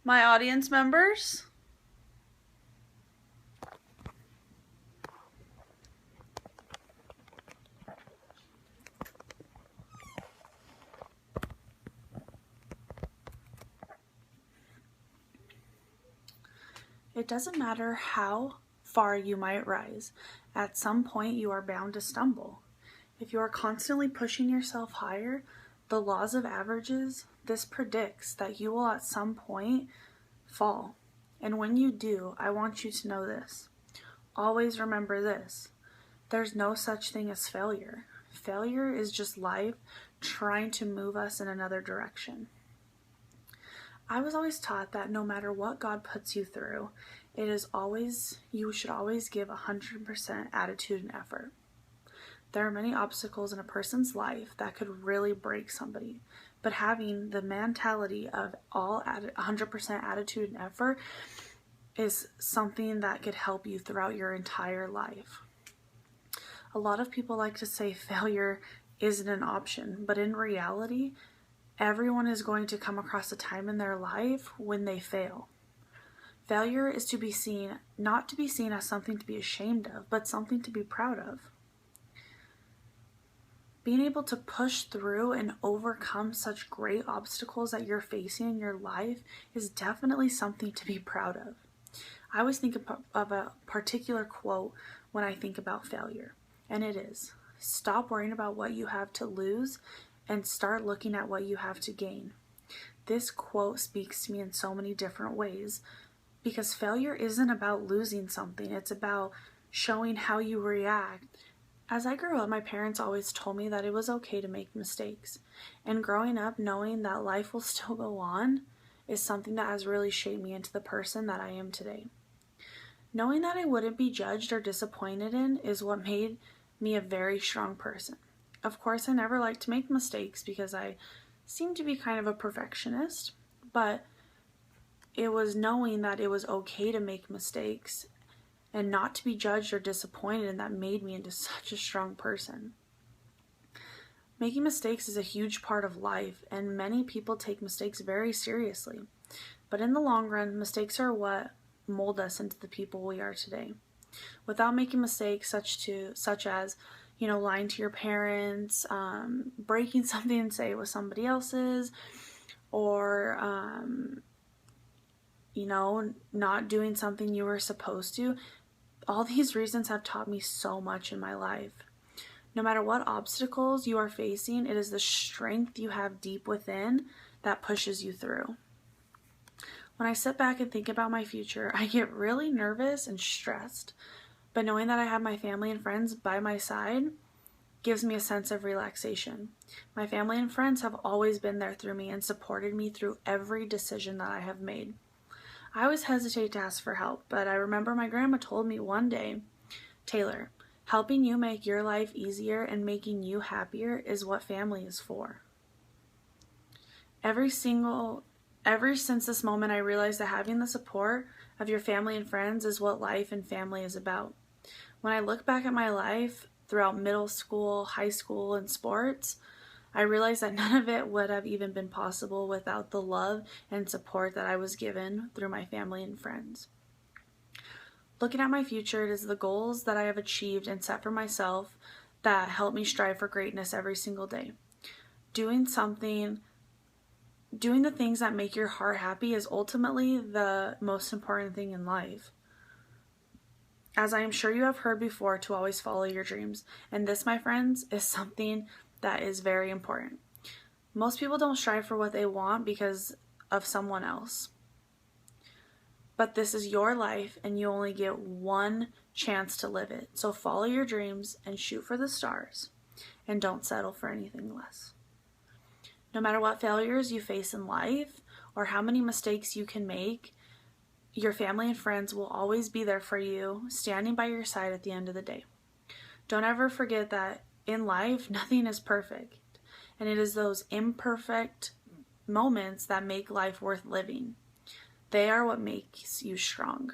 My audience members, it doesn't matter how far you might rise, at some point you are bound to stumble. If you are constantly pushing yourself higher, the laws of averages, this predicts that you will at some point fall. And when you do, I want you to know this. Always remember this. There's no such thing as failure. Failure is just life trying to move us in another direction. I was always taught that no matter what God puts you through, you should always give 100% attitude and effort. There are many obstacles in a person's life that could really break somebody, but having the mentality of 100% attitude and effort is something that could help you throughout your entire life. A lot of people like to say failure isn't an option, but in reality, everyone is going to come across a time in their life when they fail. Failure is to be seen, not to be seen as something to be ashamed of, but something to be proud of. Being able to push through and overcome such great obstacles that you're facing in your life is definitely something to be proud of. I always think of a particular quote when I think about failure, and it is, stop worrying about what you have to lose and start looking at what you have to gain. This quote speaks to me in so many different ways because failure isn't about losing something, it's about showing how you react. As I grew up, my parents always told me that it was okay to make mistakes. And growing up, knowing that life will still go on is something that has really shaped me into the person that I am today. Knowing that I wouldn't be judged or disappointed in is what made me a very strong person. Of course, I never liked to make mistakes because I seem to be kind of a perfectionist, but it was knowing that it was okay to make mistakes and not to be judged or disappointed, and that made me into such a strong person. Making mistakes is a huge part of life, and many people take mistakes very seriously. But in the long run, mistakes are what mold us into the people we are today. Without making mistakes such as, lying to your parents, breaking something and say it was somebody else's, or not doing something you were supposed to, all these reasons have taught me so much in my life. No matter what obstacles you are facing, it is the strength you have deep within that pushes you through. When I sit back and think about my future, I get really nervous and stressed, but knowing that I have my family and friends by my side gives me a sense of relaxation. My family and friends have always been there through me and supported me through every decision that I have made. I always hesitate to ask for help, but I remember my grandma told me one day, Taylor, helping you make your life easier and making you happier is what family is for. Ever since this moment, I realized that having the support of your family and friends is what life and family is about. When I look back at my life throughout middle school, high school, and sports, I realized that none of it would have even been possible without the love and support that I was given through my family and friends. Looking at my future, it is the goals that I have achieved and set for myself that help me strive for greatness every single day. Doing the things that make your heart happy is ultimately the most important thing in life. As I am sure you have heard before, to always follow your dreams. And this, my friends, is something that is very important. Most people don't strive for what they want because of someone else. But this is your life and you only get one chance to live it. So follow your dreams and shoot for the stars and don't settle for anything less. No matter what failures you face in life or how many mistakes you can make, your family and friends will always be there for you, standing by your side at the end of the day. Don't ever forget that in life, nothing is perfect, and it is those imperfect moments that make life worth living. They are what makes you strong.